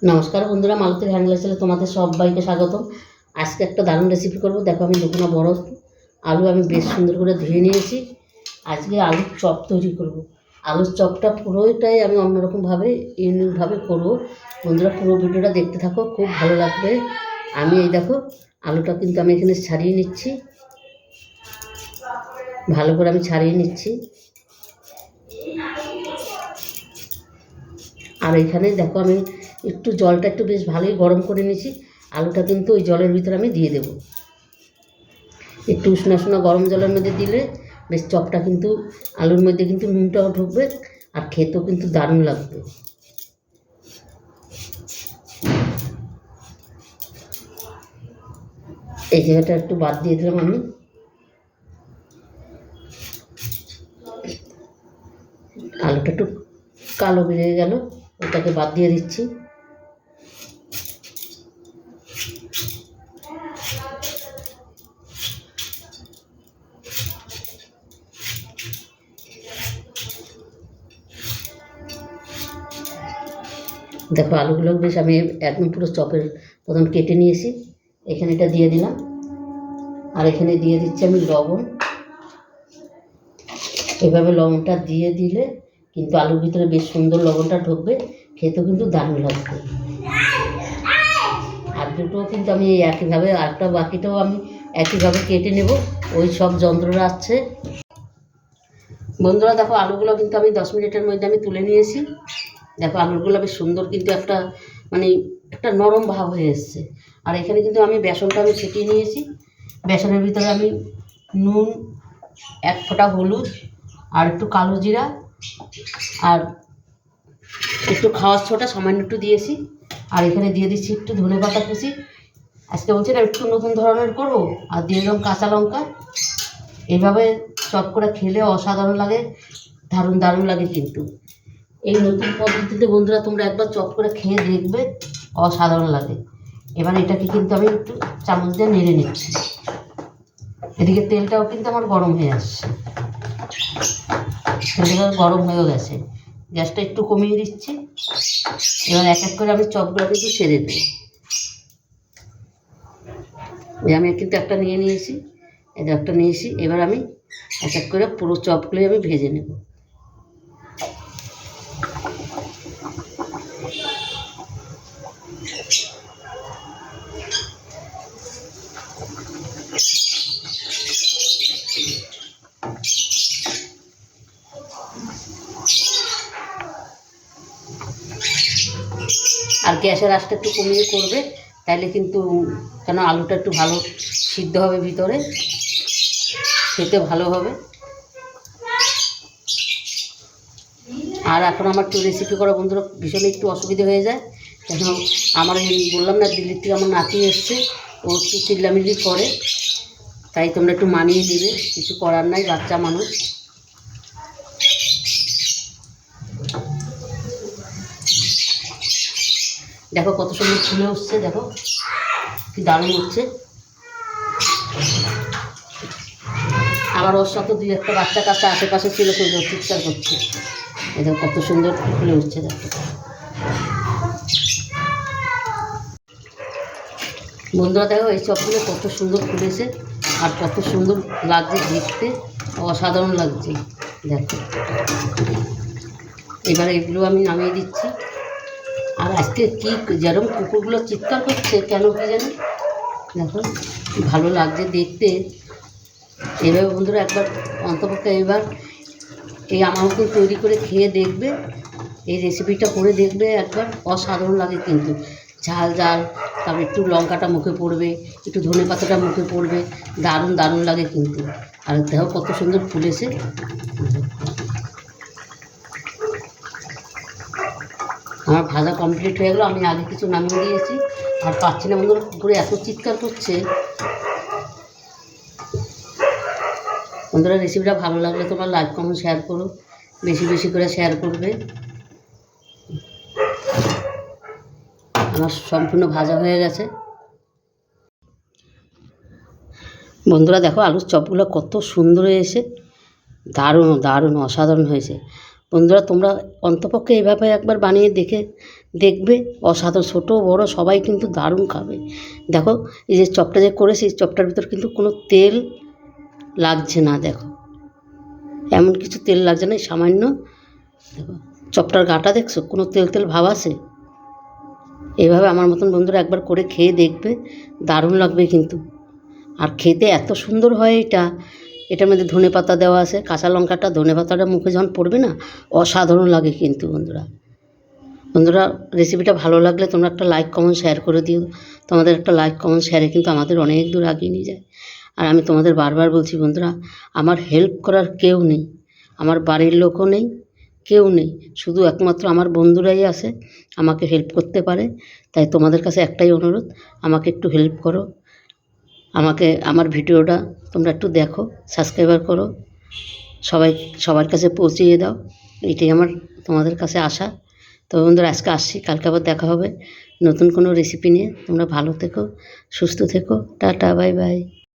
নমস্কার বন্ধুরা, মালতীর হ্যান্ডলাইসে তোমাদের সবাইকে স্বাগতম। আজকে একটা দারুণ রেসিপি করব। দেখো, আমি দুটো বড় আলু আমি বেশ সুন্দর করে ধুয়ে নিয়েছি। আজকে আলুর চপ তৈরি করব। আলুর চপটা পুরোটাই আমি অন্যরকমভাবে ইউনিকভাবে করব। বন্ধুরা, পুরো ভিডিওটা দেখতে থাকো, খুব ভালো লাগবে। আমি এই দেখো, আলুটা কিন্তু আমি এখানে ছাড়িয়ে নিচ্ছি, ভালো করে আমি ছাড়িয়ে নিচ্ছি। আর এখানে দেখো, আমি একটু জলটা একটু বেশ ভালোই গরম করে নিয়েছি। আলুটা কিন্তু ওই জলের ভিতরে আমি দিয়ে দেবো। একটু উষ্ণ উষ্ণ গরম জলের মধ্যে দিলে বেশ চপটা কিন্তু আলুর মধ্যে কিন্তু নুনটাও ঢুকবে, আর খেতেও কিন্তু দারুণ লাগবে। এই জায়গাটা একটু বাদ দিয়ে দিলাম আমি। আলুটা একটু কালো বেরিয়ে গেল, ওটাকে বাদ দিয়ে দিচ্ছি। দেখো, আলুগুলো বেশ আমি একদম পুরো চপের প্রথম কেটে নিয়েছি। এখানে এটা দিয়ে দিলাম, আর এখানে দিয়ে দিচ্ছি আমি লবণ। এভাবে লবণটা দিয়ে দিলে কিন্তু আলুর ভিতরে বেশ সুন্দর লবণটা ঢুকবে, খেতেও কিন্তু দারুণ লাগবে। আর দুটোও কিন্তু আমি একইভাবে, আরেকটা বাকিটাও আমি একইভাবে কেটে নেব। ওই সব যন্ত্রটা আছে। বন্ধুরা দেখো, আলুগুলো কিন্তু আমি 10 মিনিটের মধ্যে আমি তুলে নিয়েছি। দেখো, আলুগুলো বেশ সুন্দর কিন্তু একটা একটা নরম ভাব হয়ে এসছে। আর এখানে কিন্তু আমি বেসনটা আমি ছিটিয়ে নিয়েছি। বেসনের ভিতরে আমি নুন, 1 ফোঁটা হলুদ, আর একটু কালো জিরা, আর একটু খাওয়ার ছোটা সামান্য একটু দিয়েছি। আর এখানে দিয়ে দিচ্ছি একটু ধনেপাতা কুচি। আজকে বলছি না একটু নতুন ধরনের করব। আর দিয়ে দিলাম কাঁচা লঙ্কা। এইভাবে চপ করে খেলে অসাধারণ লাগে, দারুণ দারুণ লাগে কিন্তু। এই নতুন পদ্ধতিতে বন্ধুরা তোমরা একবার চপ করে খেয়ে দেখবে, অসাধারণ লাগে। এবার এটাকে কিন্তু আমি একটু চামচ দিয়ে নেড়ে নিচ্ছি। এদিকে তেলটাও কিন্তু আমার গরম হয়ে আসছে। তেলটা গরম হয়েও গেছে, গ্যাসটা একটু কমিয়ে দিচ্ছি। এবার এক এক করে আমি চপগুলো কিন্তু ছেড়ে দিই। আমি কিন্তু একটা নিয়ে নিয়েছি, এটা একটা নিয়েছি। এবার আমি এক এক করে পুরো চপগুলোই আমি ভেজে নেব। আর গ্যাসের আঁচটা একটু কমিয়ে করবে, তাইলে কিন্তু কেন আলুটা একটু ভালো সিদ্ধ হবে ভিতরে, খেতে ভালো হবে। আর এখন আমার একটু রেসিপি করা বন্ধুরা ভীষণ একটু অসুবিধা হয়ে যায়, কেন আমার বললাম না দিল্লির থেকে আমার নাতি এসছে, ও একটু চিল্লামিল্লি করে, তাই তোমরা একটু মানিয়ে নেবে, কিছু করার নাই, বাচ্চা মানুষ। দেখো কত সুন্দর ফুলে উঠছে, দেখো কি দারুণ হচ্ছে। আমার ওর সাথে 2-1টা বাচ্চা কাছে আশেপাশে ছিল, সেগুলো চিৎকার করছে। এই দেখো কত সুন্দর ফুলে উঠছে। দেখো বন্ধুরা, দেখো এই চপগুলো কত সুন্দর ফুলেছে, আর কত সুন্দর লাগছে দেখতে, অসাধারণ লাগছে। দেখো, এবার এগুলো আমি নামিয়ে দিচ্ছি। আর আজকে কি যেরকম কুকুরগুলো চিৎকার করছে কেন কি জানি, দেখো ভালো লাগছে দেখতে। এভাবে বন্ধুরা একবার অন্তপক্ষে এবার এই আমার মতো তৈরি করে খেয়ে দেখবে, এই রেসিপিটা করে দেখবে একবার, অসাধারণ লাগে কিন্তু। ঝাল ঝাল, তারপর একটু লঙ্কাটা মুখে পড়বে, একটু ধনে পাতাটা মুখে পড়বে, দারুণ দারুণ লাগে কিন্তু। আর দেখো কত সুন্দর ফুলেছে। আমার ভাজা কমপ্লিট হয়ে গেলো, আমি আগে কিছু নামিয়ে দিয়েছি। আর পাচ্ছি না বন্ধুরা, কুকুরে এত চিৎকার করছে। বন্ধুরা, রেসিপিটা ভালো লাগলে তোমরা লাইক কমেন্ট শেয়ার করো, বেশি বেশি করে শেয়ার করবে। আমার সম্পূর্ণ ভাজা হয়ে গেছে। বন্ধুরা দেখো, আলুর চপগুলো কত সুন্দর হয়েছে, দারুণ দারুণ অসাধারণ হয়েছে। বন্ধুরা তোমরা অন্তপক্ষে এইভাবে একবার বানিয়ে দেখবে, অসাধারণ। ছোটো বড় সবাই কিন্তু দারুণ খাবে। দেখো এই যে চপটা যে করেছি, চপটার ভিতর কিন্তু কোনো তেল লাগছে না, দেখো এমন কিছু তেল লাগছে না, সামান্য। দেখো চপটার গাটা দেখছো, কোনো তেল ভাব আছে? এভাবে আমার মতন বন্ধুরা একবার করে খেয়ে দেখবে, দারুণ লাগবে কিন্তু। আর খেতে এত সুন্দর হয় এটার মধ্যে ধনেপাতা দেওয়া আছে, কাঁচা লঙ্কাটা ধনেপাতাটা মুখে যখন পড়বে না, অসাধারণ লাগে কিন্তু বন্ধুরা রেসিপিটা ভালো লাগলে তোমরা একটা লাইক কমেন্ট শেয়ার করে দিও। তোমাদের একটা লাইক কমেন্ট শেয়ারে কিন্তু আমাদের অনেক দূর এগিয়ে নিয়ে যায়। আর আমি তোমাদের বারবার বলছি বন্ধুরা, আমার হেল্প করার কেউ নেই, আমার বাড়ির লোকও নেই, কেউ নেই, শুধু একমাত্র আমার বন্ধুরাই আছে আমাকে হেল্প করতে পারে। তাই তোমাদের কাছে একটাই অনুরোধ, আমাকে একটু হেল্প করো, আমার ভিডিওটা তোমরা একটু দেখো, সাবস্ক্রাইবার করো, সবার কাছে পৌঁছিয়ে দাও, এটাই আমার তোমাদের কাছে আশা। তো বন্ধুরা আজকে আসছি, কালকে আবার দেখা হবে নতুন কোনো রেসিপি নিয়ে। তোমরা ভালো থেকো, সুস্থ থেকো, টাটা, বাই বাই।